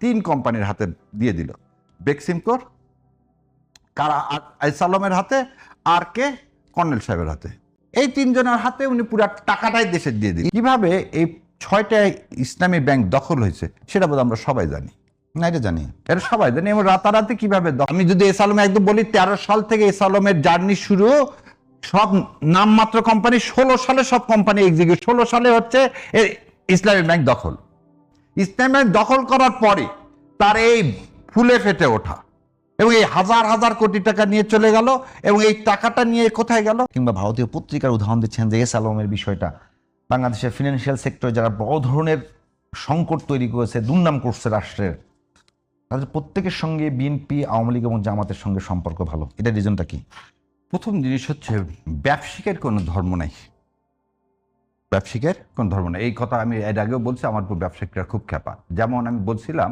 তিন কোম্পানির হাতে দিয়ে দিল। বেক্সিমকোর, কারা আইসালমের হাতে, আর কে কর্নেল সাহেবের হাতে। এই তিনজনের হাতে উনি পুরো টাকাটাই দেশে দিয়ে দিলেন। কিভাবে এই 6টা ইসলামী ব্যাংক দখল হয়েছে সেটা বোধ আমরা সবাই জানি না, এটা জানি, এটা সবাই জানি। এবং রাতারাতি কিভাবে আমি যদি এসালমে একদম বলি, 13 সাল থেকে এসালমের জার্নি শুরু, সব নামমাত্র কোম্পানি, 16 সালে সব কোম্পানি এক্সিকিউট, 16 সালে হচ্ছে ইসলামী ব্যাংক দখল। ইসলামী ব্যাংক দখল করার পরে তার এই ফুলে ফেটে ওঠা এবং এই হাজার হাজার কোটি টাকা নিয়ে চলে গেল, এবং এই টাকাটা নিয়ে কোথায় গেল? কিংবা ভারতীয় পত্রিকার উদাহরণ দিচ্ছেন যে এস আলমের বিষয়টা, বাংলাদেশের ফিনান্সিয়াল সেক্টরে যারা বড় ধরনের সংকট তৈরি করেছে, দুর্নাম করছে রাষ্ট্রের, তাদের প্রত্যেকের সঙ্গে বিএনপি, আওয়ামী লীগ এবং জামাতের সঙ্গে সম্পর্ক ভালো। এটা রিজনটা কি? প্রথম জিনিস হচ্ছে, ব্যবসায়িকের কোনো ধর্ম নাই। ব্যবসায়িকের কোনো ধর্ম নেই, এই কথা আমি এর আগেও বলছি। আমার উপর ব্যবসায়িকরা খুব খ্যাপা। যেমন আমি বলছিলাম,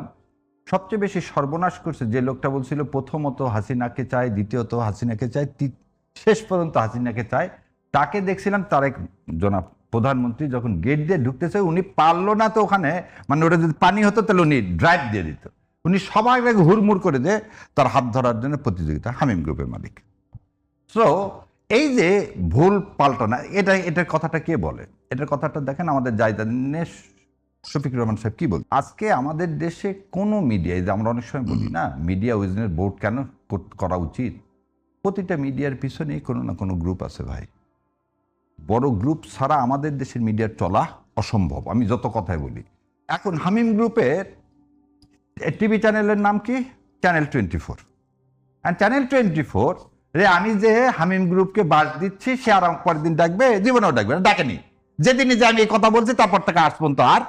সবচেয়ে বেশি সর্বনাশ করছে যে লোকটা বলছিল প্রথমত হাসিনাকে চায়, দ্বিতীয়ত হাসিনাকে চায়, শেষ পর্যন্ত হাসিনাকে চায়, তাকে দেখছিলাম তারেক জনাব প্রধানমন্ত্রী যখন গেট দিয়ে ঢুকতেছে, উনি পারলো না তো ওখানে, মানে ওটা যদি পানি হতো তাহলে উনি ড্রাইভ দিয়ে দিত। উনি সবাই হুড়মুড় করে দিয়ে তার হাত ধরার জন্য প্রতিযোগিতা, হামিম গ্রুপের মালিক। সো এই যে ভুল পাল্টানা, এটার কথাটা কে বলে? এটার কথাটা দেখেন আমাদের জায়দানের শফিকুর রহমান সাহেব কি বল। আজকে আমাদের দেশে কোনো মিডিয়া, যে আমরা অনেক সময় বলি না মিডিয়া উইজনের বোর্ড কেন করা উচিত, প্রতিটা মিডিয়ার পিছনেই কোনো না কোনো গ্রুপ আছে ভাই। বড় গ্রুপ ছাড়া আমাদের দেশের মিডিয়ার চলা অসম্ভব, আমি যত কথাই বলি। এখন হামিম গ্রুপের টিভি চ্যানেলের নাম কি? চ্যানেল 24। অ্যান্ড চ্যানেল 24 রে আমি যে হামিম গ্রুপকে বাস দিচ্ছি, সে আর পরের দিন ডাকবে? জীবনেও ডাকবে না, ডাকেনি। যেদিনই যে আমি এই কথা বলছি তারপর থেকে আজ পর্যন্ত আর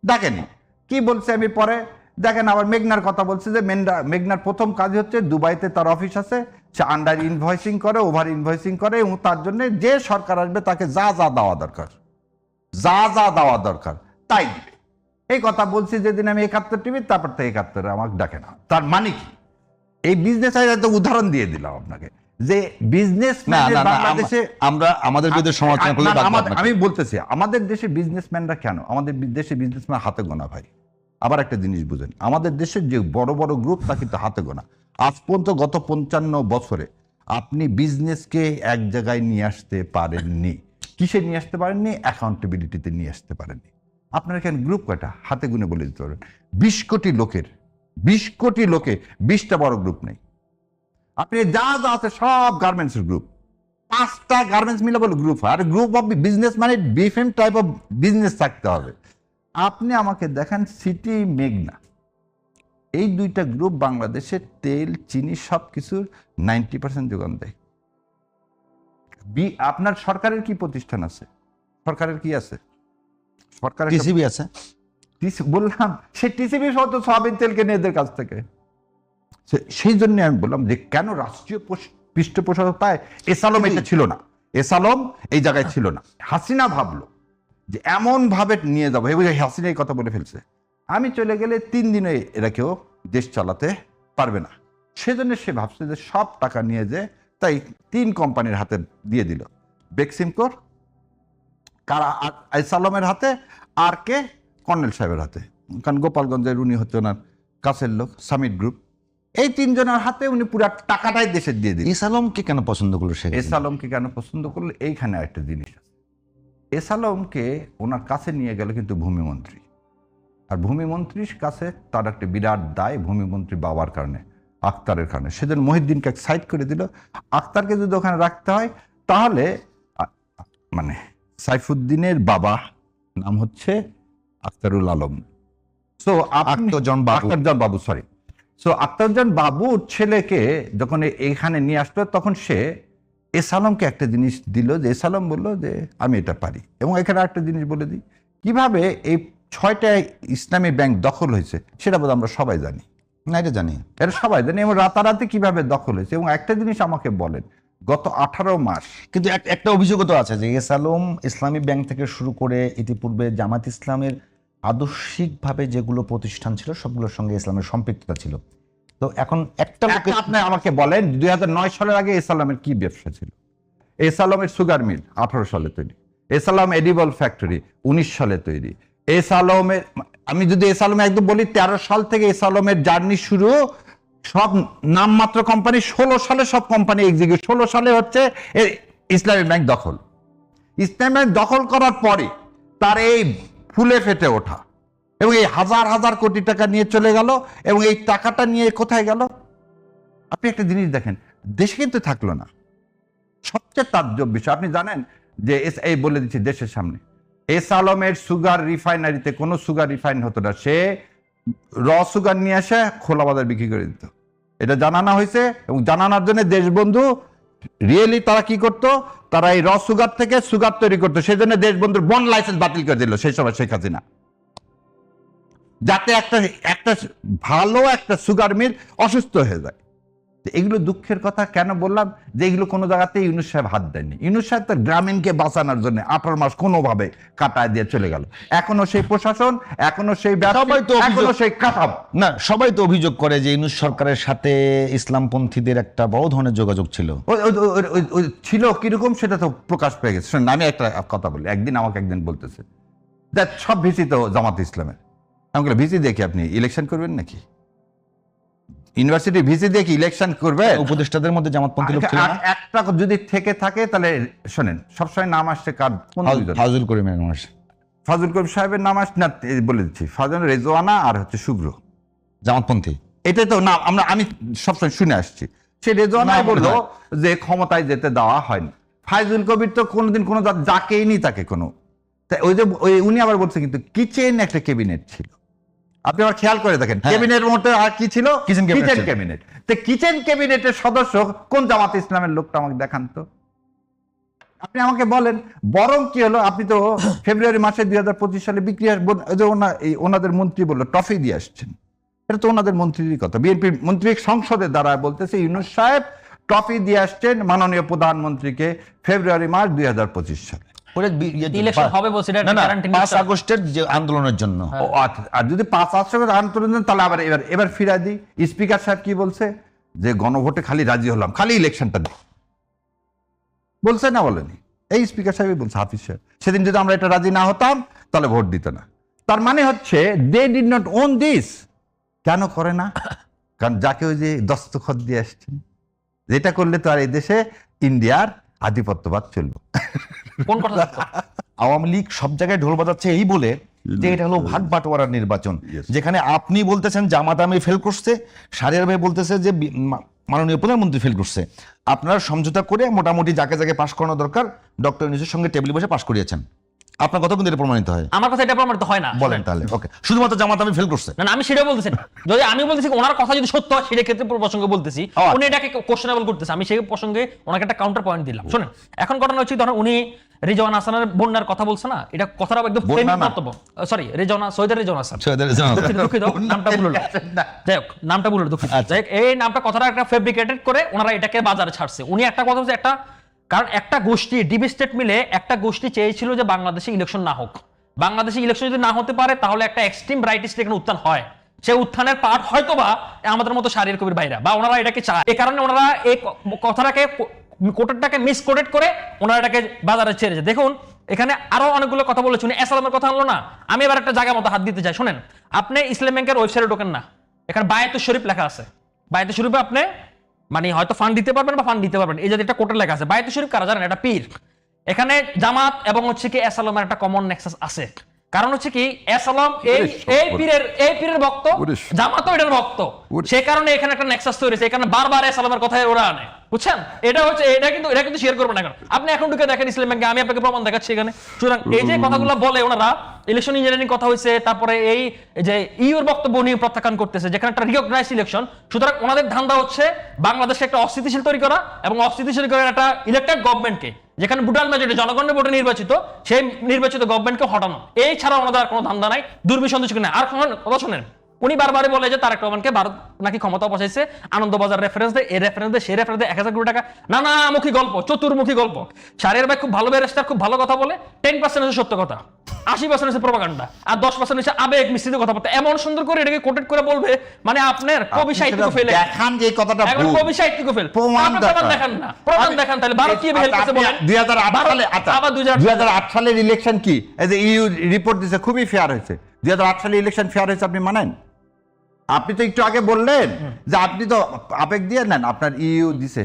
ডাকেনি। কি বলছে আমি পরে দেখেন, আবার মেঘনার কথা বলছে যে মেঘনার প্রথম কাজ হচ্ছে দুবাইতে তার অফিস আছে, সে আন্ডার ইনভয়েসিং করে, ওভার ইনভয়েসিং করে, এবং তার জন্য যে সরকার আসবে তাকে যা যা দেওয়া দরকার, যা যা দেওয়া দরকার তাই দিবে। এই কথা বলছি যেদিন আমি 71 টিভি, তারপর থেকে 71 আমাকে ডাকে না। তার মানে কি? এই বিজনেস উদাহরণ দিয়ে দিলাম আপনাকে যে বিজনেস বাংলাদেশে আমরা আমাদের বিরুদ্ধে সমালোচনা করলে আমি বলতেছি আমাদের দেশে বিজনেসম্যানরা কেন, আমাদের দেশে বিজনেসম্যান হাতে গোনা ভাই। আবার একটা জিনিস বুঝেন, আমাদের দেশের যে বড় বড় গ্রুপ তা কিন্তু হাতে গোনা। আজ পর্যন্ত গত 55 বছরে আপনি বিজনেসকে এক জায়গায় নিয়ে আসতে পারেননি। কিসে নিয়ে আসতে পারেননি? অ্যাকাউন্টেবিলিটিতে নিয়ে আসতে পারেননি। আপনার এখানে গ্রুপ কয়টা? হাতে গুনে বলে দিতে পারবেন। 20 কোটি লোকের 20 কোটি লোকে 20টা বড় গ্রুপ নেই। আপনি যা যা আছে সব গার্মেন্টসের গ্রুপ, 5টা গার্মেন্টস মিলে বলে গ্রুপ। আর গ্রুপ অফ বিজনেস মানে ডিফারেন্ট টাইপ অফ বিজনেস থাকতে হবে। আপনি আমাকে দেখেন সিটি, মেঘনা, এই 2টা গ্রুপ বাংলাদেশের তেল, চিনি সব কিছুর 90% যোগান দেয়। আপনার সরকারের কি প্রতিষ্ঠান আছে? সরকারের কি আছে? সরকারের টিসিবি আছে। বললাম সে টিসিবি সহ সয়াবিন তেল কেনে এদের কাছ থেকে। সেই জন্য আমি বললাম যে কেন রাষ্ট্রীয় পৃষ্ঠপোষকতায় এসালম এটা ছিল না, এসালম এই জায়গায় ছিল না। হাসিনা ভাবলো যে এমন ভাবে নিয়ে যাবো, এবং হাসিনা এই কথা বলে ফেলছে, আমি চলে গেলে 3 দিনে এরা কেউ দেশ চালাতে পারবে না। সেজন্য সে ভাবছে যে সব টাকা নিয়ে যে তাই 3 কোম্পানির হাতে দিয়ে দিল। বেক্সিমকোর, কারা আইসালমের হাতে, আর কে কর্নেল সাহেবের হাতে। কারণ গোপালগঞ্জের উনি হচ্ছে ওনার কাছের লোক, সামিট গ্রুপ। এই 3 জনের হাতে উনি পুরো টাকাটাই দেশে দিয়ে দিলেন। এস আলমকে কেন পছন্দ করলো সে? এস আলমকে কেন পছন্দ করলো? এইখানে একটা জিনিস আছে। এস আলমকে ওনার কাছে নিয়ে গেল কিন্তু ভূমিমন্ত্রী, আর ভূমিমন্ত্রীর কাছে তার একটা বিরাট দায়, ভূমিমন্ত্রী বাবার কারণে, আক্তারের কারণে। সেদিন মহিউদ্দিনকে সাইড করে দিল। আক্তারকে যদি ওখানে রাখতে হয় তাহলে মানে সাইফুদ্দিনের বাবা নাম হচ্ছে আক্তারুল আলম, সো আক্তারজন বাবু, সরি। সো আক্তারজন বাবুর ছেলেকে যখন এইখানে নিয়ে আসলো, তখন সে এস আলমকে একটা জিনিস দিল, যে এস আলম বললো যে আমি এটা পারি। এবং এখানে একটা জিনিস বলে দিই, কিভাবে এই 6টা ইসলামী ব্যাংক দখল হয়েছে সেটা বোধ আমরা সবাই জানি না, এটা জানি, এটা সবাই জানি। এবং রাতারাতি কিভাবে দখল হয়েছে। এবং একটা জিনিস আমাকে বলেন, গত 18 মাস কিন্তু একটা অভিযোগও তো আছে যে এস আলম ইসলামী ব্যাংক থেকে শুরু করে ইতিপূর্বে জামাত ইসলামের আদর্শিকভাবে যেগুলো প্রতিষ্ঠান ছিল সবগুলোর সঙ্গে ইসলামের সম্পৃক্ততা ছিল। তো এখন একটা আপনি আমাকে বলেন 2009 সালের আগে এস আলমের কি ব্যবসা ছিল? এস আলমের সুগার মিল 18 সালে তৈরি, এস আলম এডিবল ফ্যাক্টরি 19 সালে তৈরি, এস আলমের, আমি যদি এস আলম একদম বলি 13 সাল থেকে এস আলমের জার্নি শুরু, সব নামমাত্র কোম্পানি, 16 সালে সব কোম্পানি এক্সিকিউট, 16 সালে হচ্ছে ইসলামী ব্যাংক দখল। ইসলামী ব্যাংক দখল করার পরে তার এই ফুলে ফেটে ওঠা এবং এই হাজার হাজার কোটি টাকা নিয়ে চলে গেল, এবং এই টাকাটা নিয়ে কোথায় গেল? আপনি একটা জিনিস দেখেন, দেশে কিন্তু থাকলো না। সবচেয়ে তাজ্জব বিষয়, আপনি জানেন যে এই বলে দিচ্ছি দেশের সামনে, এস আলমের সুগার রিফাইনারিতে কোনো সুগার রিফাইন হতো না, সে র সুগার নিয়ে এসে খোলা বাজার বিক্রি করে দিত। এটা জানানো হয়েছে, এবং জানানোর জন্য দেশবন্ধু রিয়েলি তারা কি করতো, তারা এই র সুগার থেকে সুগার তৈরি করতো, সেই জন্য দেশবন্ধুর বন্ড লাইসেন্স বাতিল করে দিল সেই সময় শেখ হাসিনা, যাতে একটা ভালো একটা সুগার মিল অসুস্থ হয়ে যায়। এগুলো দুঃখের কথা। কেন বললাম যে এগুলো কোনো জায়গাতে ইউনূস সাহেব হাত দেয়নি। ইউনূস সাহেব তার গ্রামীণকে বাঁচানোর জন্য 18 মাস কোনোভাবে কাটায় দিয়ে চলে গেল। এখনো সেই প্রশাসন, এখনো সেই সবাই তো এখনো সেই কাঠাম না, সবাই তো অভিযোগ করে যে ইউনূস সরকারের সাথে ইসলামপন্থীদের একটা বড় ধরনের যোগাযোগ ছিল। ওই ছিল কিরকম সেটা তো প্রকাশ পেয়ে গেছে। শোনেন, আমি একটা কথা বলি, আমাকে একদিন বলতেছে দেখ সব ভিসি তো জামাত ইসলামের। আমি বললাম ভিসি দেখি আপনি ইলেকশন করবেন নাকি? ইউনিভার্সিটি ভিসি দিয়ে কি ইলেকশন করবে? উপদেষ্টাদের মধ্যে জামাতপন্থী লোক ছিল না? একটা যদি থেকে থাকে তাহলে শোনেন, সবসময় নাম আসছে কার? ফাজুল করিমের নাম আসে। ফাজুল করিম সাহেবের নাম আসছে না, বলে দিচ্ছি, ফাজুল, রেজওয়ানা আর হচ্ছে শুভ্র, জামাতপন্থী। এটাই তো নাম আমি সবসময় শুনে আসছি। সে রেজওয়ানাই বললো যে ক্ষমতায় যেতে দেওয়া হয়নি। ফাইজুল কবির তো কোনোদিন কোনো যাকেই নি তাকে কোনো, ওই যে উনি আবার বলছে কিন্তু কিচেন একটা ক্যাবিনেট ছিল। আপনি আবার খেয়াল করে দেখেন, ক্যাবিনেটের মধ্যে আর কি ছিল? Kitchen cabinet. তো কিচেন ক্যাবিনেটের সদস্য কোন জামাত ইসলামের লোকটা আমাকে দেখান তো, আপনি আমাকে বলেন। বরং কি হলো, আপনি তো ফেব্রুয়ারি মাসে 2025 সালে বিক্রি ওনাদের মন্ত্রী বললো ট্রফি দিয়ে আসছেন, এটা তো ওনাদের মন্ত্রীরই কথা। বিএনপি মন্ত্রী সংসদের দ্বারা বলতেছে ইউনূস সাহেব ট্রফি দিয়ে আসছেন মাননীয় প্রধানমন্ত্রীকে ফেব্রুয়ারি মাস 2025 সালে। ইলেকশন হবে বলছে, এটা গ্যারান্টি নেই। 5 আগস্টের যে আন্দোলনের জন্য। আর যদি 5 আগস্টের আন্দোলন তাহলে আবার এবার ফিরা দিই। স্পিকার সাহেব কি বলছে যে গণভোটে খালি রাজি হলাম, খালি ইলেকশনটা দিই, বলছে না বলেনি? এই স্পিকার সাহেবই বলছে, হাফিজ সাহেব। সেদিন যদি আমরা এটা রাজি না হতাম তাহলে ভোট দিত না। তার মানে হচ্ছে they did not own this. কেন করে না? কারণ যাকে ওই যে দস্তখত দিয়ে আসছেন, যেটা করলে তো আর এই দেশে ইন্ডিয়ার আধিপত্যবাদ চলবে। কোন কথা? আওয়ামী লীগ সব জায়গায় ঢোল বাজাচ্ছে এই বলে যে এটা হলো ভাগ বাটোয়ারার নির্বাচন, যেখানে আপনি বলতেছেন জামাত আমি ফেল করছে, শাহরিয়ার ভাই বলতেছে যে মাননীয় প্রধানমন্ত্রী ফেল করছে। আপনারা সমঝোতা করে মোটামুটি যাকে যাকে পাশ করানো দরকার ডক্টর ইউনূসের সঙ্গে টেবিলে বসে পাশ করিয়েছেন। আপনার কথা কিন্তু এটা প্রমাণিত হয়? আমার কথা এটা প্রমাণিত হয় না। বলেন তাহলে। ওকে, শুধুমাত্র জামাত আমি ফেল করছে না, আমি সেটাও বলতেছি না। যদি আমি বলতেছি ওনার কথা যদি সত্য হয় সেটা ক্ষেত্রে প্রসঙ্গে বলতেছি, উনি এটাকে কোশ্চেনেবল করতেছে, আমি সেই প্রসঙ্গে ওনাকে একটা কাউন্টার পয়েন্ট দিলাম। শুনেন, এখন ঘটনা হচ্ছে ধরেন উনি রিজওয়ান হাসানের বন্যার কথা বলছে না, এটা কথাটা একদম বক্তব্য। সরি, সৈয়দ রেজওয়ান হাসান, দুঃখিত নামটা ভুল হলো। যাই হোক, নামটা ভুল হলো, দুঃখিত। যাই হোক, এই নামটা কথাটা একটা ফেব্রিকেটেড করে ওনারা এটাকে বাজারে ছাড়ছে। উনি একটা কথা বলছে, কারণ একটা গোষ্ঠী ডিবি স্টেট মিলে একটা গোষ্ঠী চেয়েছিল যে বাংলাদেশে ইলেকশন না হোক। বাংলাদেশে ইলেকশন যদি না হতে পারে তাহলে একটা এক্সট্রিম রাইটিস্ট এখানে উত্থান হয়। সেই উত্থানের পার্ট হয়তো বা আমাদের মতো শাহরিয়ার কবির ভাইরা বা ওনারা এটাকে চায়। এই কারণে ওনারা এই কথাটাকে কোটেডটাকে মিসকোটেড করে ওনারা এটাকে বাজারে ছেড়েছে। দেখুন, এখানে আরো অনেকগুলো কথা বলেছে, উনি এসালামের কথা আনলো না। আমি এবার একটা জায়গা মতো হাত দিতে চাই। শোনেন, আপনি ইসলাম ব্যাংকের ওয়েবসাইটে ঢোকেন না, এখানে বায়াতুশ শরীফ লেখা আছে। বায়াতুশ শরীফে আপনি মানে হয়তো ফান্ড দিতে পারবেন বা ফান্ড দিতে পারবেন, এই যে একটা কোটে লেখা আছে। বায়াতুশ শরীফ কারা জানেন? এটা পীর। এখানে জামাত এবং হচ্ছে কি এসালামের একটা কমন নেক্সাস আছে। কারণ হচ্ছে কি এসালাম এই পীরের ভক্ত, জামাতও এটার ভক্ত। সেই কারণে এখানে একটা নেক্সাস তৈরি হয়েছে। এখানে বারবার এসালামের কথা ওরা আনে, বুঝছেন? এটা কিন্তু শেয়ার করবেন না। কারণ আপনি এখন ঢুকে দেখেন ইসলাম ব্যাংকে, আমি আপনাকে প্রমাণ দেখাচ্ছি এখানে। সুতরাং এই যে কথাগুলো বলে ওনারা, ইলেকশন ইঞ্জিনিয়ারিং কথা হয়েছে, তারপরে এই যে ইউর বক্তব্য নিয়ে প্রত্যাখ্যান করতেছে, যেখানে একটা রিকগনাইজ ইলেকশন। সুতরাং ওনাদের ধান্দা হচ্ছে বাংলাদেশে একটা অস্থিতিশীল তৈরি করা এবং অস্থিতিশীল করে একটা ইলেক্টেড গভর্নমেন্টকে, যেখানে ব্রুটাল মেজরিটি জনগণের ভোটে নির্বাচিত, সেই নির্বাচিত গভর্নমেন্টকে হটানো। এই ছাড়া ওনাদের আর কোনো ধান্দা নাই, দুর্বিসন্দেহ নাই। আর কথা শোনেন, উনি বারবারই বলে যে তারেক রহমানকে ভারত নাকি ক্ষমতা বসাইছে, আনন্দবাজার রেফারেন্স দেয়, এই রেফারেন্স দেয়, সেই রেফারেন্স দেয়, 1000 কোটি টাকা নানামুখী গল্প, চতুর্মুখী গল্প। শাহরিয়ার ভাই খুব ভালো ব্যারিস্টার, খুব ভালো কথা বলে, 10% হচ্ছে সত্য কথা, 80% হচ্ছে প্রপাগান্ডা, আর 10% হচ্ছে আবেগ মিশ্রিত কথাবার্তা। এমন সুন্দর করে এটাকে কোটেড করে বলবে, মানে আপনার কবি সাহিত্যিক ফেলে দেখান যে এই কথাটা এখন ভুল। কবি সাহিত্যিক ফেল। প্রমাণ আপনি প্রমাণ দেখান। দেখান না, প্রমাণ দেখান, তাহলে ভারত কি হেল্প করতে বলেন? 2008 সালে আবার 2008 সালের ইলেকশন কি, এই যে ইউ রিপোর্ট দিছে খুবই ফেয়ার হয়েছে। 2008 সালে ইলেকশন ফেয়ার হয়েছে, আপনি মানেন? আপনি তো একটু আগে বললেন যে আপনি তো আবেগ দিয়ে নেন, আপনার ইউ দিছে।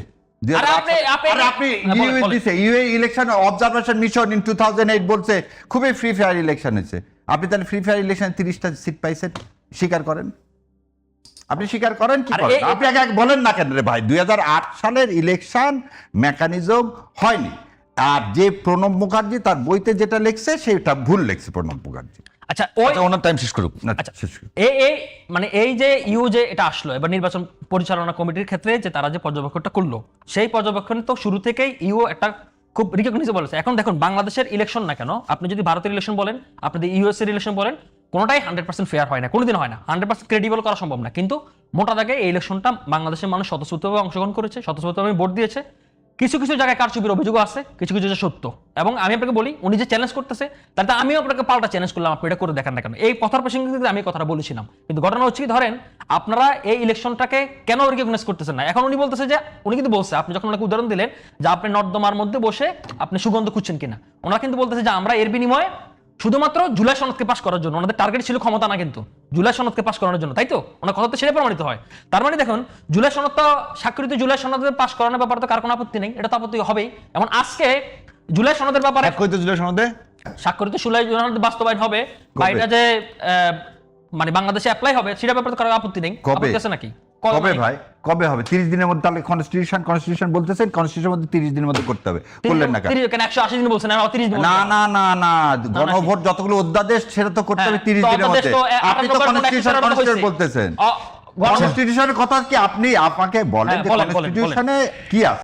আপনি ইউ দিছে, U election observation mission in 2008 বলছে খুবই ফ্রি ফেয়ার ইলেকশন হয়েছে। আপনি তাহলে ফ্রি ফায়ার ইলেকশনে 30টা সিট পাইছেন, স্বীকার করেন? আপনি স্বীকার করেন কি করেন? আপনি আগে বলেন না কেন রে ভাই? 2008 সালের ইলেকশন মেকানিজম হয়নি। আর যে প্রণব মুখার্জি তার বইতে যেটা লিখছে সেটা ভুল লিখছে প্রণব মুখার্জি। আচ্ছা, ওই ওনার টাইম শেষ করুক। আচ্ছা, এই মানে এই যে ইউ যে এটা আসলো এবার নির্বাচন পরিচালনা কমিটির ক্ষেত্রে, যে তারা যে পর্যবেক্ষণটা করলো, সেই পর্যবেক্ষণ তো শুরু থেকেই ইউ একটা খুব রিকগনাইজেবল আছে। এখন দেখুন, বাংলাদেশের ইলেকশন না কেন, আপনি যদি ভারতের ইলেকশন বলেন, আপনাদের ইউএস এর ইলেকশন বলেন, কোনোটাই 100% ফেয়ার হয় না, কোনোদিন হয় না, 100% ক্রেডিবল করা সম্ভব না। কিন্তু মোটা দাগে এই ইলেকশনটা বাংলাদেশের মানুষ স্বতঃস্ফূর্তভাবে অংশগ্রহণ করেছে, স্বতঃস্ফূর্তভাবে ভোট দিয়েছে। কিছু কিছু জায়গায় কারচুপির অভিযোগ আছে, কিছু কিছু সত্য। এবং আমি আপনাকে বলি, উনি যে চ্যালেঞ্জ করতেছে, তাতে আমিও আপনাকে পাল্টা চ্যালেঞ্জ করলাম, আপনি এটা করে দেখান না কেন। এই কথার প্রসঙ্গে আমি কথাটা বলেছিলাম, কিন্তু ঘটনা হচ্ছে কি, ধরেন আপনারা এই ইলেকশনটাকে কেন রিকগনাইজ করতেছেন না? এখন উনি বলতেছে যে, উনি কিন্তু বলছে, আপনি যখন ওনাকে উদাহরণ দিলেন যে আপনি নর্দমার মধ্যে বসে আপনি সুগন্ধ খুঁজছেন কিনা, ওনারা কিন্তু বলতেছে যে আমরা এর বিনিময়ে শুধুমাত্র জুলাই সনদকে পাস করার জন্য, ওনাদের টার্গেট ছিল ক্ষমতা না, কিন্তু জুলাই সনদকে পাস করানোর জন্য, তাই তো? ওনার কথা তো সেটা প্রমাণিত হয়। তার মানে দেখুন, জুলাই সনদ তো স্বাক্ষরিত জুলাই সনদের পাস করানোর ব্যাপারে তো কার কোনো আপত্তি নেই, এটা তো আপত্তি হবেই। এবং আজকে জুলাই সনদের ব্যাপারে স্বাক্ষরিত জুলাই সনদ বাস্তবায়ন হবে, বা এটা যে মানে বাংলাদেশে অ্যাপ্লাই হবে, সেটা ব্যাপারে তো কারো আপত্তি নেই, আপত্তি আছে নাকি? কবে ভাই, কবে হবে? 30 দিনের মধ্যে। তাহলে কনস্টিটিউশন বলতেছেন কনস্টিটিউশনের মধ্যে 30 দিনের মধ্যে করতে হবে, করলেন না কেন? 180 দিন বলছেন, 30 দিন না না না না, গণভোট যতগুলো অধ্যাদেশ সেটা তো করতে হবে 30 দিনের মধ্যে। আপনি তো কনস্টিটিউশন বলতেছেন, কনস্টিটিউশনের কথা কি আপনি আমাকে বলেন যে কনস্টিটিউশনে কি আছে?